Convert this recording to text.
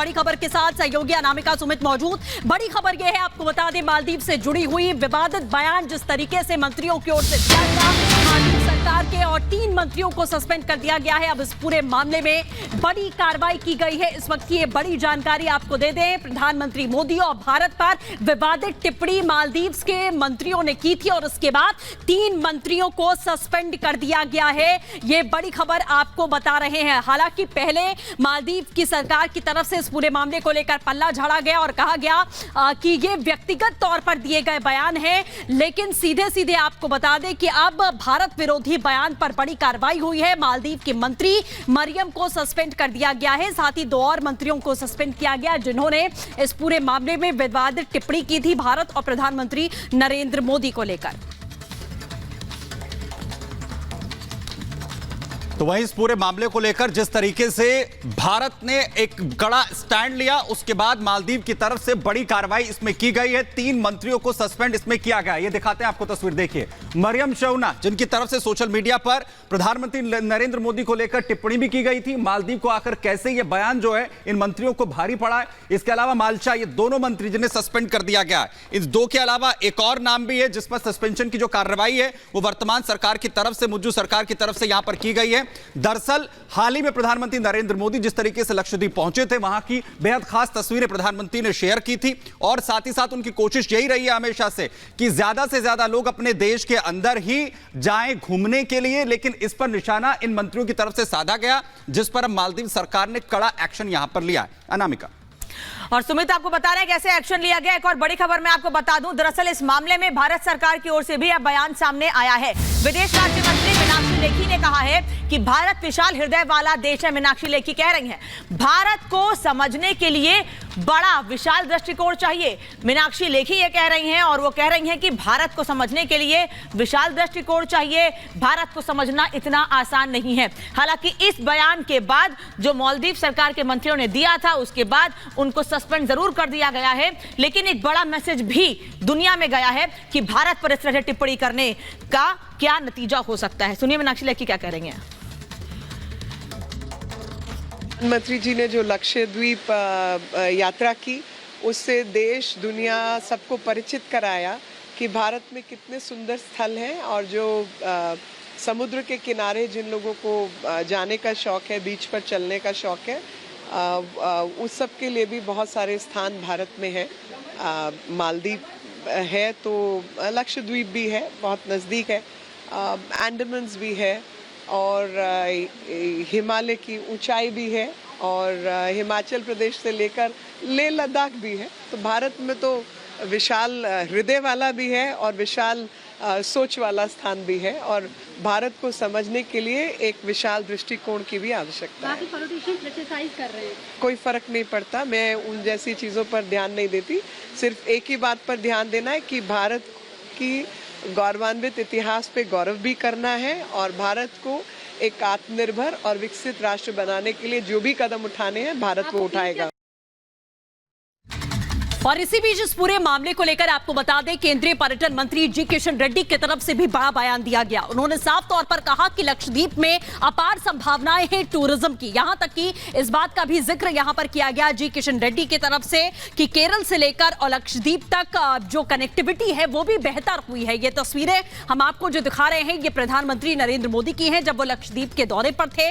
बड़ी खबर के साथ सहयोगी अनामिका सुमित मौजूद। बड़ी खबर यह है, आपको बता दें, मालदीव से जुड़ी हुई विवादित बयान जिस तरीके से मंत्रियों की ओर से दिया गया, मालदीव सरकार के और 3 मंत्रियों को सस्पेंड कर दिया गया है। अब इस पूरे मामले में बड़ी कार्रवाई की गई है। इस वक्त की ये बड़ी जानकारी आपको दे दें, प्रधानमंत्री मोदी और भारत पर विवादित टिप्पणी मालदीव के मंत्रियों ने की थी और उसके बाद 3 मंत्रियों को सस्पेंड कर दिया गया है। ये बड़ी खबर आपको बता रहे हैं। हालांकि पहले मालदीव की सरकार की तरफ से इस पूरे मामले को लेकर पल्ला झाड़ा गया और कहा गया कि ये व्यक्तिगत तौर पर दिए गए बयान हैं, लेकिन सीधे सीधे आपको बता दें कि अब भारत विरोधी बयान पर बड़ी कार्रवाई हुई है। मालदीव की मंत्री मरियम को सस्पेंड कर दिया गया है, साथ ही 2 और मंत्रियों को सस्पेंड किया गया जिन्होंने इस पूरे मामले में विवादित टिप्पणी की थी भारत और प्रधानमंत्री नरेंद्र मोदी को लेकर। तो वहीं इस पूरे मामले को लेकर जिस तरीके से भारत ने एक कड़ा स्टैंड लिया, उसके बाद मालदीव की तरफ से बड़ी कार्रवाई इसमें की गई है। 3 मंत्रियों को सस्पेंड इसमें किया गया। ये दिखाते हैं आपको तस्वीर, देखिए। मरियम शौना, जिनकी तरफ से सोशल मीडिया पर प्रधानमंत्री नरेंद्र मोदी को लेकर टिप्पणी भी की गई थी, मालदीव को आकर कैसे ये बयान जो है इन मंत्रियों को भारी पड़ा है। इसके अलावा मालचा, ये दोनों मंत्री जिन्हें सस्पेंड कर दिया गया है। इन 2 के अलावा एक और नाम भी है जिस पर सस्पेंशन की जो कार्रवाई है वो वर्तमान सरकार की तरफ से, मुज्जू सरकार की तरफ से यहां पर की गई है। दरअसल हाल ही में प्रधानमंत्री नरेंद्र मोदी जिस तरीके से लक्षद्वीप पहुंचे थे, वहां की बेहद खास तस्वीरें प्रधानमंत्री ने शेयर की थी और साथ ही साथ उनकी कोशिश यही रही है हमेशा से कि ज्यादा से ज्यादा लोग अपने देश के अंदर ही जाएं घूमने के लिए, लेकिन इस पर निशाना इन मंत्रियों की तरफ से साधा गया, जिस पर अब मालदीव सरकार ने कड़ा एक्शन यहां पर लिया है। अनामिका और सुमित आपको बता रहे हैं कैसे एक्शन लिया गया। एक और बड़ी खबर मैं आपको बता दूं, दरअसल इस मामले में भारत सरकार की ओर से भी अब बयान सामने आया है। विदेश राज्य मंत्री मीनाक्षी लेखी ने कहा है कि भारत विशाल हृदय वाला देश है। मीनाक्षी लेखी कह रही हैं भारत को समझने के लिए बड़ा विशाल दृष्टिकोण चाहिए। मीनाक्षी लेखी ये कह रही हैं और वो कह रही हैं कि भारत को समझने के लिए विशाल दृष्टिकोण चाहिए, भारत को समझना इतना आसान नहीं है। हालांकि इस बयान के बाद जो मालदीव सरकार के मंत्रियों ने दिया था, उसके बाद उनको सस्पेंड जरूर कर दिया गया है, लेकिन एक बड़ा मैसेज भी दुनिया में गया है कि भारत पर इस तरह टिप्पणी करने का क्या नतीजा हो सकता है। सुनिए मीनाक्षी लेखी क्या कह रही हैं। प्रधानमंत्री जी ने जो लक्षद्वीप यात्रा की, उससे देश दुनिया सबको परिचित कराया कि भारत में कितने सुंदर स्थल हैं और जो समुद्र के किनारे जिन लोगों को जाने का शौक है, बीच पर चलने का शौक है, उस सब के लिए भी बहुत सारे स्थान भारत में हैं। मालदीव है तो लक्षद्वीप भी है, बहुत नज़दीक है, अंडमान्स भी है और हिमालय की ऊंचाई भी है और हिमाचल प्रदेश से लेकर लेह लद्दाख भी है। तो भारत में तो विशाल हृदय वाला भी है और विशाल सोच वाला स्थान भी है और भारत को समझने के लिए एक विशाल दृष्टिकोण की भी आवश्यकता है। पॉलिटिशियन क्रिटिसाइज कर रहे हैं, कोई फर्क नहीं पड़ता, मैं उन जैसी चीज़ों पर ध्यान नहीं देती। सिर्फ एक ही बात पर ध्यान देना है कि भारत की गौरवान्वित इतिहास पे गौरव भी करना है और भारत को एक आत्मनिर्भर और विकसित राष्ट्र बनाने के लिए जो भी कदम उठाने हैं भारत वो उठाएगा। और इसी बीच इस पूरे मामले को लेकर आपको बता दें, केंद्रीय पर्यटन मंत्री जी किशन रेड्डी की तरफ से भी बड़ा बयान दिया गया। उन्होंने साफ तौर पर कहा कि लक्षद्वीप में अपार संभावनाएं हैं टूरिज्म की। यहां तक कि इस बात का भी जिक्र यहां पर किया गया जी किशन रेड्डी की तरफ से कि केरल से लेकर और लक्षद्वीप तक जो कनेक्टिविटी है वो भी बेहतर हुई है। ये तस्वीरें हम आपको जो दिखा रहे हैं ये प्रधानमंत्री नरेंद्र मोदी की हैं जब वो लक्षद्वीप के दौरे पर थे